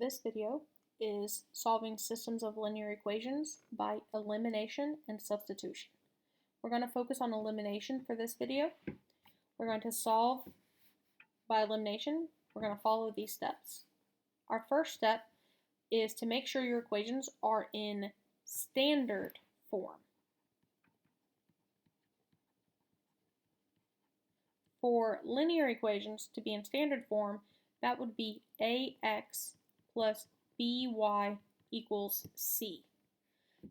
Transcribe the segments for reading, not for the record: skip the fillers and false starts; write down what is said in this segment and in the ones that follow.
This video is solving systems of linear equations by elimination and substitution. We're going to focus on elimination for this video. We're going to solve by elimination. We're going to follow these steps. Our first step is to make sure your equations are in standard form. For linear equations to be in standard form, that would be ax plus by equals c.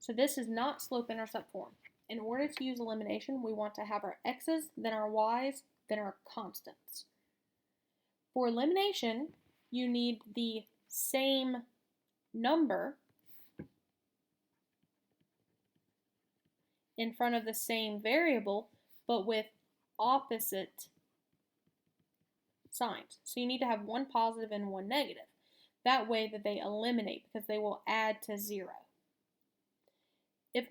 So this is not slope-intercept form. In order to use elimination, we want to have our x's, then our y's, then our constants. For elimination, you need the same number in front of the same variable, but with opposite signs. So you need to have one positive and one negative. That way that they eliminate because they will add to 0. If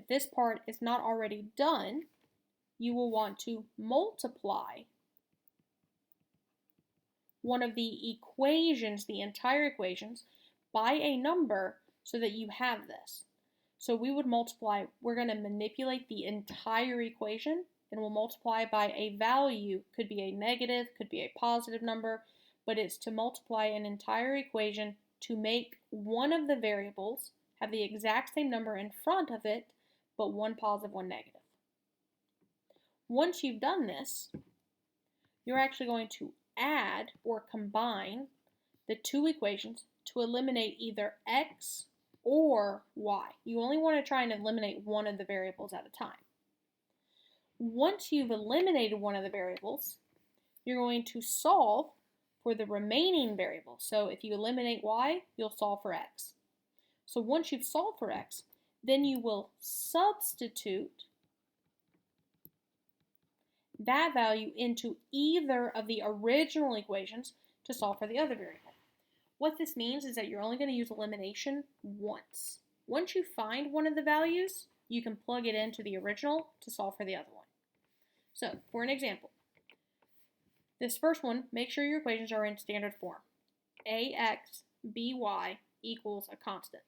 this part is not already done, you will want to multiply one of the equations, the entire equations, by a number so that you have this. So we would multiply, we're going to manipulate the entire equation and we'll multiply by a value, could be a negative, could be a positive number, but it's to multiply an entire equation to make one of the variables have the exact same number in front of it, but one positive, one negative. Once you've done this, you're actually going to add or combine the two equations to eliminate either x or y. You only want to try and eliminate one of the variables at a time. Once you've eliminated one of the variables, you're going to solve for the remaining variable. So if you eliminate y, you'll solve for x. So once you've solved for x, then you will substitute that value into either of the original equations to solve for the other variable. What this means is that you're only going to use elimination once. Once you find one of the values, you can plug it into the original to solve for the other one. So, for an example, this first one, make sure your equations are in standard form. ax by equals a constant.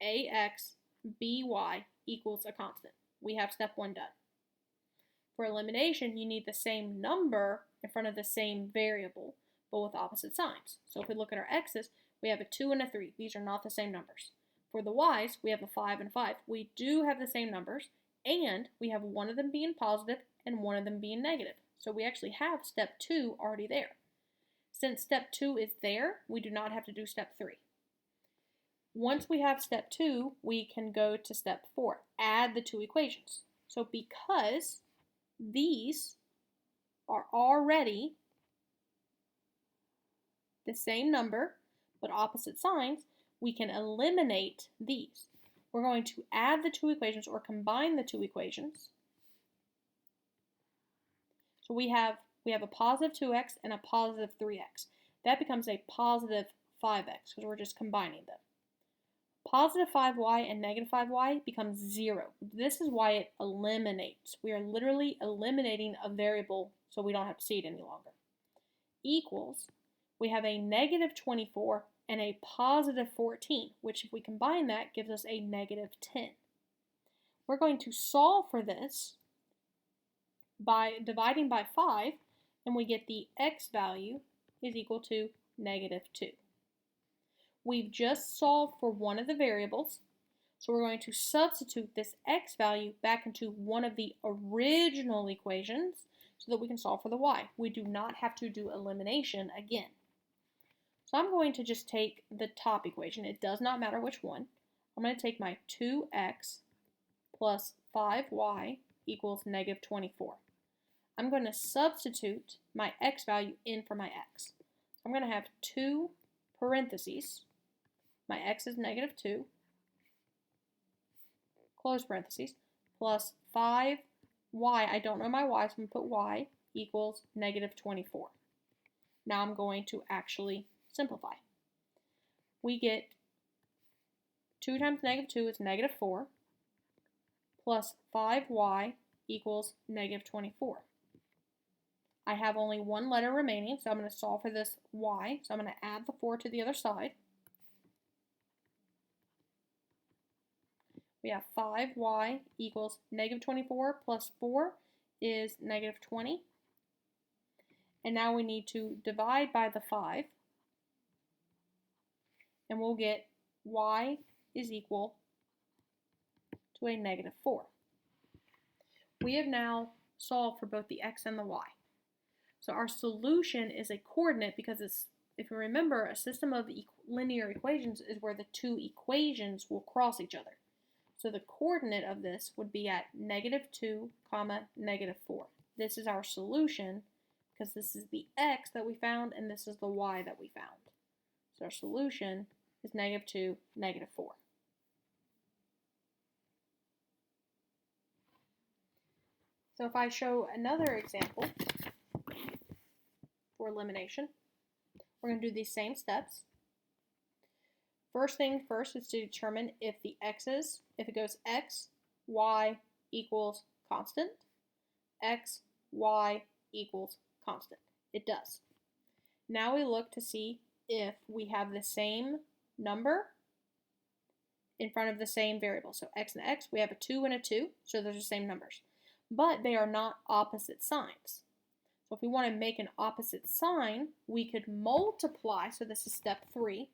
ax by equals a constant. We have step 1 done. For elimination, you need the same number in front of the same variable, but with opposite signs. So if we look at our x's, we have a 2 and a 3. These are not the same numbers. For the y's, we have a 5 and a 5. We do have the same numbers, and we have one of them being positive and one of them being negative. So we actually have step 2 already there. Since step 2 is there, we do not have to do step 3. Once we have step 2, we can go to step 4, add the two equations. So because these are already the same number but opposite signs, we can eliminate these. We're going to add the two equations or combine the two equations. So we have a positive 2x and a positive 3x. That becomes a positive 5x because we're just combining them. Positive 5y and negative 5y becomes 0. This is why it eliminates. We are literally eliminating a variable so we don't have to see it any longer. Equals, we have a negative 24 and a positive 14, which if we combine that gives us a negative 10. We're going to solve for this by dividing by 5, and we get the x value is equal to negative 2. We've just solved for one of the variables, so we're going to substitute this x value back into one of the original equations so that we can solve for the y. We do not have to do elimination again. So I'm going to just take the top equation. It does not matter which one. I'm going to take my 2x plus 5y equals negative 24. I'm going to substitute my x value in for my x. I'm going to have 2 parentheses. My x is negative 2, close parentheses, plus 5y, I don't know my y, so I'm going to put y, equals negative 24. Now I'm going to actually simplify. We get 2 times negative 2 is negative 4, plus 5y equals negative 24. I have only one letter remaining, so I'm going to solve for this y. So I'm going to add the 4 to the other side. We have 5y equals negative 24 plus 4 is negative 20. And now we need to divide by the 5. And we'll get y is equal to a negative 4. We have now solved for both the x and the y. So our solution is a coordinate because it's, if you remember, a system of linear equations is where the two equations will cross each other. So the coordinate of this would be at negative 2, negative 4. This is our solution because this is the x that we found and this is the y that we found. So our solution is negative 2, negative 4. So if I show another example for elimination, we're going to do these same steps. First thing first is to determine if the x's, if it goes x, y equals constant, x, y equals constant. It does. Now we look to see if we have the same number in front of the same variable. So x and x, we have a 2 and a 2, so those are the same numbers. But they are not opposite signs. So if we want to make an opposite sign, we could multiply, so this is step 3,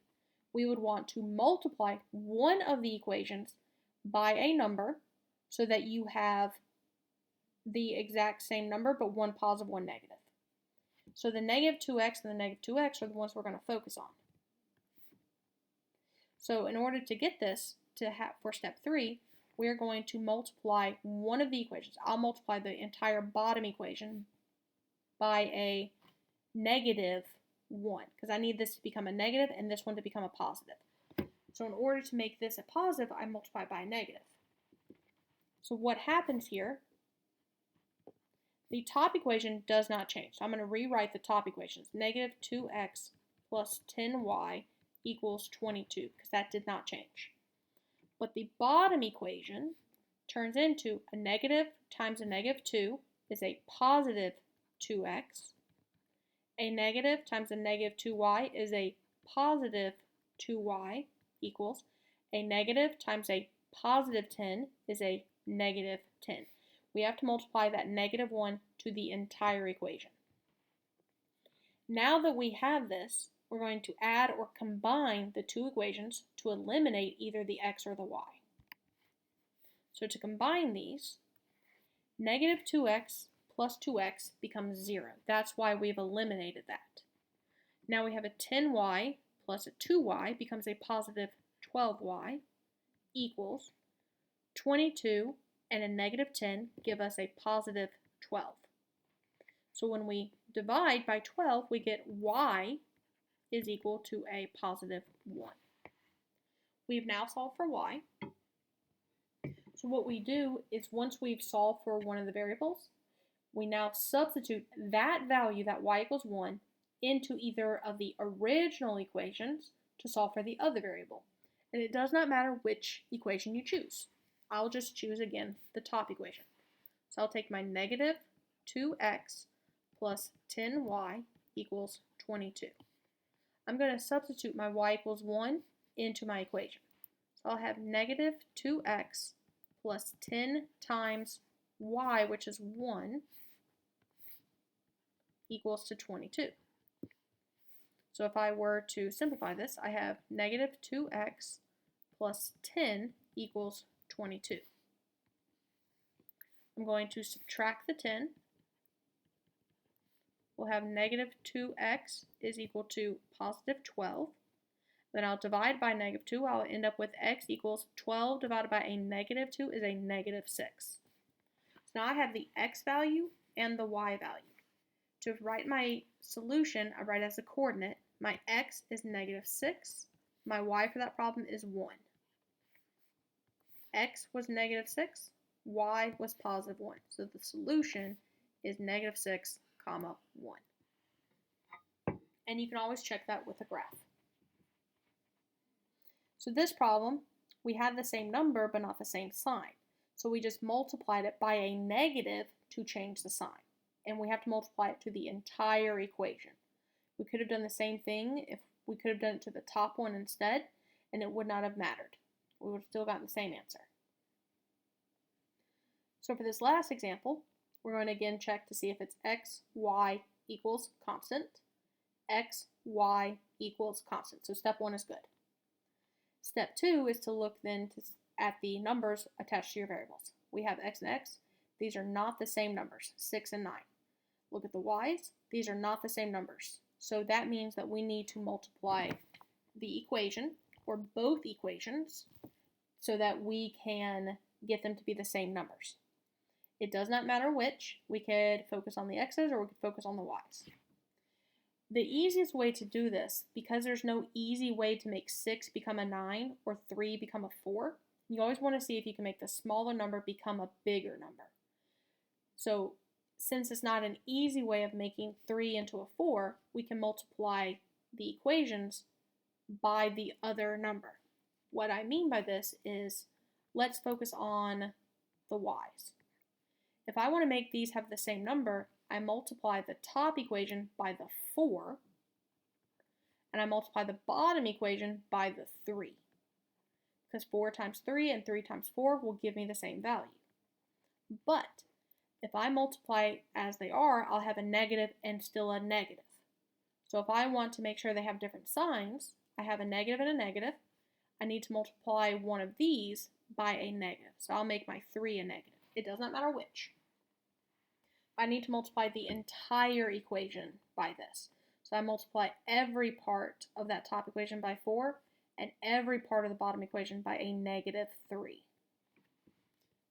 we would want to multiply one of the equations by a number so that you have the exact same number but one positive, one negative. So the negative 2x and the negative 2x are the ones we're going to focus on. So in order to get this for step 3, we're going to multiply one of the equations. I'll multiply the entire bottom equation by a negative 1 because I need this to become a negative and this one to become a positive. So in order to make this a positive, I multiply by a negative. So what happens here, the top equation does not change. So I'm going to rewrite the top equations. Negative 2x plus 10y equals 22 because that did not change. But the bottom equation turns into a negative times a negative 2 is a positive 2x. A negative times a negative 2y is a positive 2y equals a negative times a positive 10 is a negative 10. We have to multiply that negative 1 to the entire equation. Now that we have this, we're going to add or combine the two equations to eliminate either the x or the y. So to combine these, negative 2x plus 2x becomes 0. That's why we've eliminated that. Now we have a 10y plus a 2y becomes a positive 12y equals 22 and a negative 10 give us a positive 12. So when we divide by 12, we get y is equal to a positive 1. We've now solved for y. So what we do is once we've solved for one of the variables, we now substitute that value, that y equals 1, into either of the original equations to solve for the other variable. And it does not matter which equation you choose. I'll just choose, again, the top equation. So I'll take my negative 2x plus 10y equals 22. I'm going to substitute my y equals 1 into my equation. So I'll have negative 2x plus 10 times y, which is 1, equals to 22. So if I were to simplify this, I have negative 2x plus 10 equals 22. I'm going to subtract the 10. We'll have negative 2x is equal to positive 12. Then I'll divide by negative 2. I'll end up with x equals 12 divided by a negative 2 is a negative 6. So now I have the x value and the y value. To write my solution, I write as a coordinate. My x is negative 6. My y for that problem is 1. X was negative 6. Y was positive 1. So the solution is negative 6, 1. And you can always check that with a graph. So this problem, we had the same number but not the same sign. So we just multiplied it by a negative to change the sign. and we have to multiply it to the entire equation. We could have done the same thing if we could have done it to the top one instead, and it would not have mattered. We would have still gotten the same answer. So for this last example, we're going to again check to see if it's x, y equals constant, x, y equals constant. So step 1 is good. Step 2 is to look then at the numbers attached to your variables. We have x and x. These are not the same numbers, 6 and 9. Look at the y's. These are not the same numbers. So that means that we need to multiply the equation, or both equations, so that we can get them to be the same numbers. It does not matter which. We could focus on the x's or we could focus on the y's. The easiest way to do this, because there's no easy way to make 6 become a 9 or 3 become a 4, you always want to see if you can make the smaller number become a bigger number. So since it's not an easy way of making 3 into a 4, we can multiply the equations by the other number. What I mean by this is, let's focus on the y's. If I want to make these have the same number, I multiply the top equation by the 4, and I multiply the bottom equation by the 3. Because 4 times 3 and 3 times 4 will give me the same value. But if I multiply as they are, I'll have a negative and still a negative. So if I want to make sure they have different signs, I have a negative and a negative. I need to multiply one of these by a negative. So I'll make my 3 a negative. It does not matter which. I need to multiply the entire equation by this. So I multiply every part of that top equation by 4 and every part of the bottom equation by a negative 3.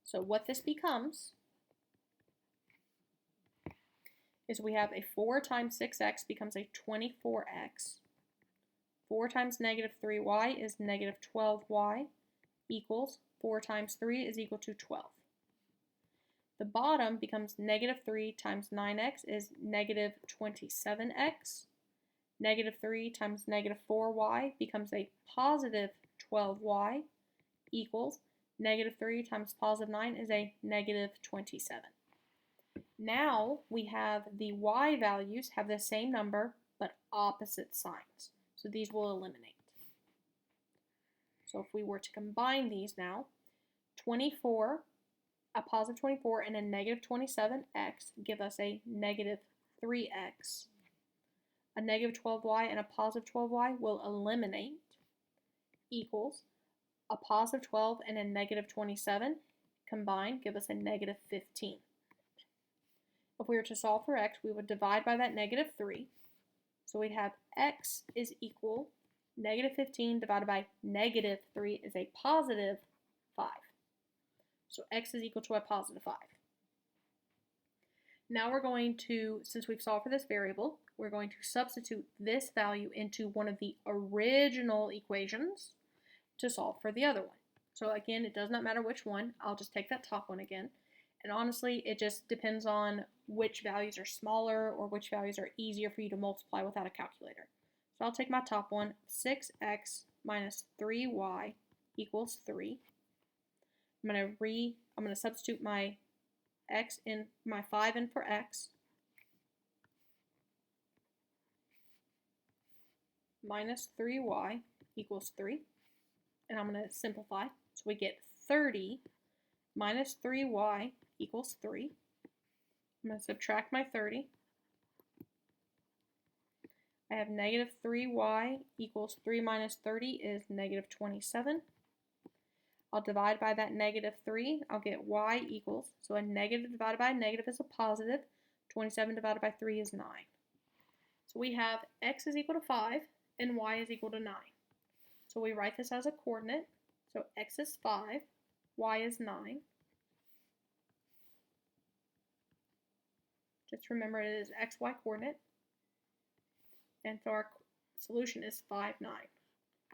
So what this becomes is we have a 4 times 6x becomes a 24x. 4 times negative 3y is negative 12y equals 4 times 3 is equal to 12. The bottom becomes negative 3 times 9x is negative 27x. Negative 3 times negative 4y becomes a positive 12y equals negative 3 times positive 9 is a negative 27. Now we have the y values have the same number but opposite signs. So these will eliminate. So if we were to combine these now, 24, a positive 24 and a negative 27x give us a negative 3x. A negative 12y and a positive 12y will eliminate equals a positive 12 and a negative 27 combined give us a negative 15. If we were to solve for x, we would divide by that negative 3. So we'd have x is equal negative 15 divided by negative 3 is a positive 5. So x is equal to a positive 5. Now we're going to, since we've solved for this variable, we're going to substitute this value into one of the original equations to solve for the other one. So again, it does not matter which one. I'll just take that top one again. And honestly, it just depends on which values are smaller or which values are easier for you to multiply without a calculator. So I'll take my top one, 6x minus 3y equals 3. I'm going to substitute my x in, my 5 in for x, minus 3y equals 3. And I'm going to simplify. So we get 30 minus 3y equals 3. I'm going to subtract my 30. I have negative 3y equals 3 minus 30 is negative 27. I'll divide by that negative 3. I'll get y equals, so a negative divided by a negative is a positive. 27 divided by 3 is 9. So we have x is equal to 5 and y is equal to 9. So we write this as a coordinate. So x is 5, y is 9. Just remember it is xy coordinate. And so our solution is 5, 9.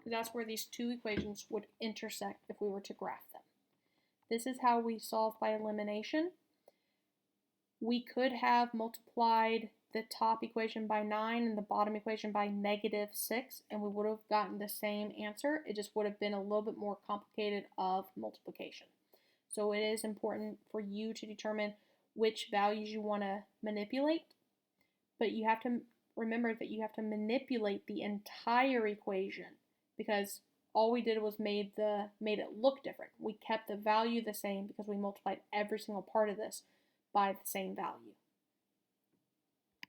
That's where these two equations would intersect if we were to graph them. This is how we solve by elimination. We could have multiplied the top equation by 9 and the bottom equation by negative 6, and we would have gotten the same answer. It just would have been a little bit more complicated of multiplication. So it is important for you to determine which values you want to manipulate, but you have to remember that you have to manipulate the entire equation, because all we did was made it look different. We kept the value the same because we multiplied every single part of this by the same value.